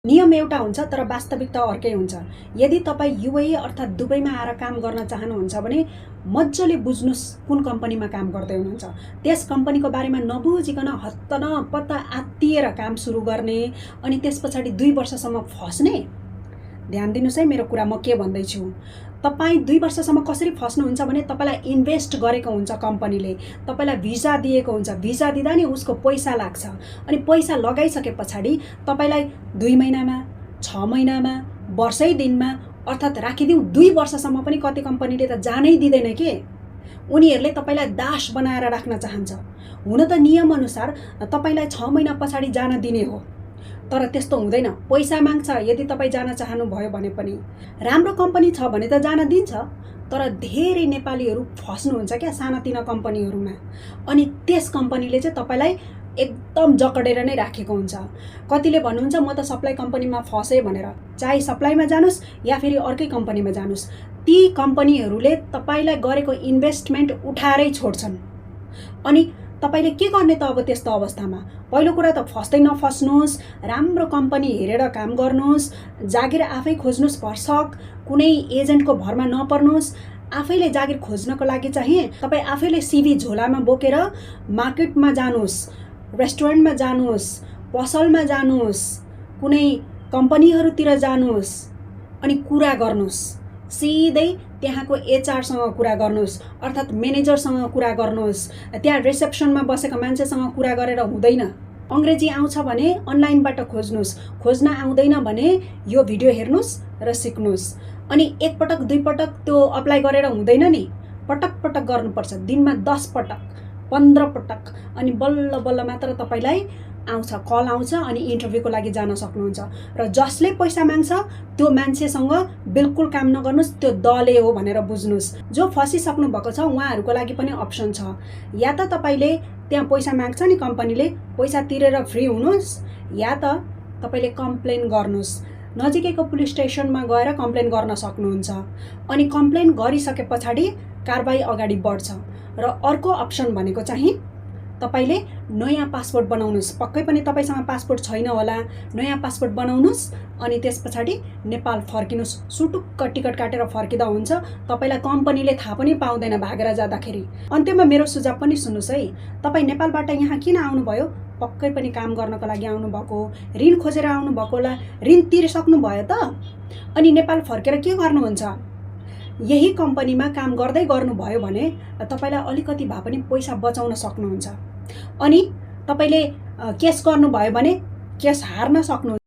नियम एउटा हुन्छ तर वास्तविकता अर्कै हुन्छ। यदि तपाईँ युएई अर्थात् दुबईमा आएर काम गर्न चाहनुहुन्छ भने मजाले बुझ्नुस् कुन कम्पनीमा काम गर्दै हुनुहुन्छ। त्यस कम्पनीको बारेमा नबुझिकन हत्त नपत्त आत्तिएर काम सुरु गर्ने अनि त्यसपछि 2 वर्षसम्म फस्ने। ध्यान दिनुस् है मेरो कुरा, म के भन्दैछु। तपाईँ 2 वर्षसम्म कसरी फस्नुहुन्छ भने तपाईलाई इन्भेस्ट गरेको हुन्छ कम्पनीले, तपाईलाई भिजा दिएको हुन्छ, भिजा दिँदा नि उसको पैसा लाग्छ अनि पैसा लगाइसके पछाडि तपाईलाई 2 महिनामा, 6 महिनामा, वर्षै दिनमा अर्थात् राखिदिउँ 2 वर्षसम्म पनि कति कम्पनीले त जानै दिँदैन के। उनीहरूले तपाईलाई दास बनाएर राख्न चाहन्छ। हुन त नियम अनुसार तपाईलाई 6 महिना पछाडि जान दिने हो, तर त्यस्तो हुँदैन। पैसा माग्छ यदि तपाईँ जान चाहनुभयो भने पनि। राम्रो कम्पनी छ भने त जान दिन्छ, तर धेरै नेपालीहरू फस्नुहुन्छ क्या सानातिना कम्पनीहरूमा। अनि त्यस कम्पनीले चाहिँ तपाईलाई एकदम जकडेर नै राखेको हुन्छ। कतिले भन्नुहुन्छ म त सप्लाई कम्पनीमा फसेँ भनेर। चाहे सप्लाईमा जानुस् या फेरि अर्कै कम्पनीमा जानुस्, ती कम्पनीहरूले तपाईलाई गरेको इन्भेस्टमेन्ट उठाएरै छोड्छन्। अनि तपाईले के गर्ने त अब त्यस्तो अवस्थामा? पहिलो कुरा त फस्दै नफस्नुस्, राम्रो कम्पनी हेरेर काम गर्नुस्, जागिर आफै खोज्नुस् भरसक, कुनै एजेन्टको भरमा नपर्नुस्। आफैले जागिर खोज्नको लागि चाहिँ तपाईँ आफैले सिभी झोलामा बोकेर मार्केटमा जानुस्, रेस्टुरेन्टमा जानुस्, पसलमा जानुस्, कुनै कम्पनीहरूतिर जानुस् अनि कुरा गर्नुस्। सिधै त्यहाँको एचआरसँग कुरा गर्नुस् अर्थात् म्यानेजरसँग कुरा गर्नुस्। त्यहाँ रिसेप्सनमा बसेको मान्छेसँग कुरा गरेर हुँदैन। अङ्ग्रेजी आउँछ भने अनलाइनबाट खोज्नुस्, खोज्न आउँदैन भने यो भिडियो हेर्नुस् र सिक्नुस्। अनि एक पटक 2 पटक त्यो अप्लाई गरेर हुँदैन नि, पटक पटक गर्नुपर्छ। दिनमा 10 पटक, 15 पटक, अनि बल्ल बल्ल मात्र तपाईलाई आउँछ, कल आउँछ अनि इन्टरभ्यूको लागि जान सक्नुहुन्छ। र जसले पैसा माग्छ त्यो मान्छेसँग बिल्कुल काम नगर्नुस्, त्यो दले हो भनेर बुझ्नुस्। जो फसिसक्नु भएको छ उहाँहरूको लागि पनि अप्सन छ। या त तपाईले त्यहाँ पैसा माग्छ नि कम्पनीले, पैसा तिरेर फ्री हुनुस्, या त तपाईले कम्प्लेन गर्नुस्। नजिकैको पुलिस स्टेसनमा गएर कम्प्लेन गर्न सक्नुहुन्छ। अनि कम्प्लेन गरिसके पछाडि कारबाही अगाडि बढ्छ। र अर्को अप्सन भनेको चाहिँ तपाईले नयाँ पासपोर्ट बनाउनुस्। पक्कै पनि तपाईसँग पासपोर्ट छैन होला, नयाँ पासपोर्ट बनाउनुस् अनि त्यस पछाडि नेपाल फर्किनुस्। सुटुक्क टिकट काटेर फर्किँदा हुन्छ। तपाईलाई कम्पनीले थाहा पनि पाउँदैन भागेर जाँदाखेरि। अन्त्यमा मेरो सुझाव पनि सुन्नुस् है। तपाईँ नेपालबाट यहाँ किन आउनुभयो? पक्कै पनि काम गर्नको लागि आउनुभएको, ऋण खोजेर आउनुभएको होला, ऋण तिरिसक्नु भयो त? अनि नेपाल फर्केर के गर्नुहुन्छ? यही कम्पनीमा काम गर्दै गर्नुभयो भने तपाईलाई अलिकति भए पनि पैसा बचाउन सक्नुहुन्छ। अनि तपाईले केस गर्नुभयो भने केस हार्न सक्नुहुन्छ।